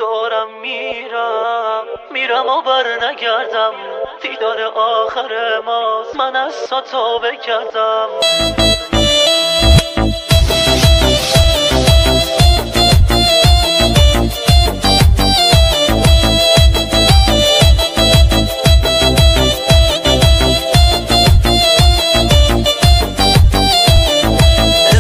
دارم میرم و بر نگردم، دیدار آخر ماست، من از توبه کردم.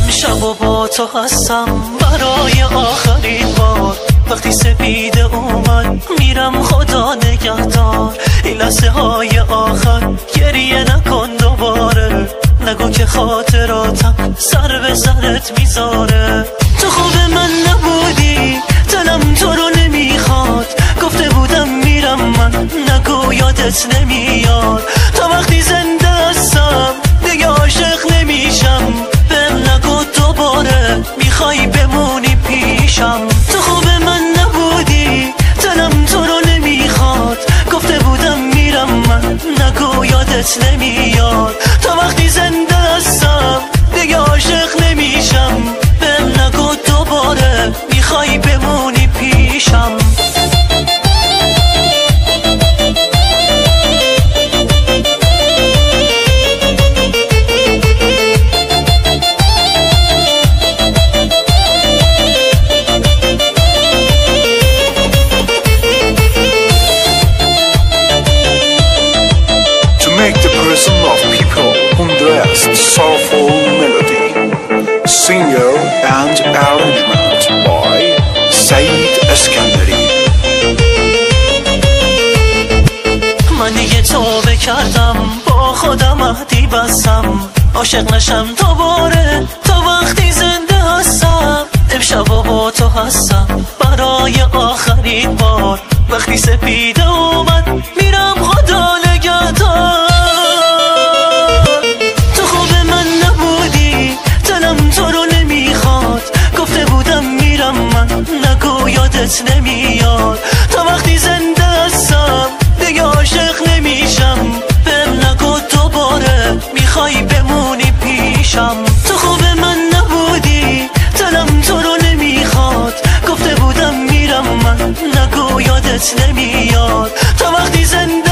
امشب و با تو هستم برای آخرین بار، وقتی سپیده اومد میرم خدا نگهدار. این لحظه های آخر گریه نکن دوباره، نگو که خاطراتم سر به سرت میذاره. تو خوب من نبودی، دلم تو رو نمیخواد، گفته بودم میرم من، نگو یادت نمیاد. تا وقتی زنده هستم دیگه عاشق نمیشم، بهم نگو دوباره میخوای بمونی پیشم. تو خوب من نبودی، دلم تو رو نمیخواد، گفته بودم میرم من، نگو یادت نمیاد. تا وقتی زنده هستم دیگه عاشق نمیشم، بهم نگو دوباره میخوای بمونی پیشم. Make the person of people undressed soulful melody. Singer and arrangement by Saeed Eskandari. من دیگه توبه کردم، با خودم عهدی بستم، عاشق نشم دوباره تا وقتی زنده هستم. امشب و با تو هستم برای آخرین بار، وقتی سپیده اومد میرم خدا نگهدار. تو خوب من نبودی، دلم تو رو نمیخواد، گفته بودم میرم من، نگو یادت نمیاد. تا وقتی زنده هستم دیگه عاشق نمیشم، بهم نگو دوباره میخوای بمونی پیشم. تو خوب من نبودی، دلم تو رو نمیخواد، گفته بودم میرم من، نگو یادت نمیاد. تا وقتی زنده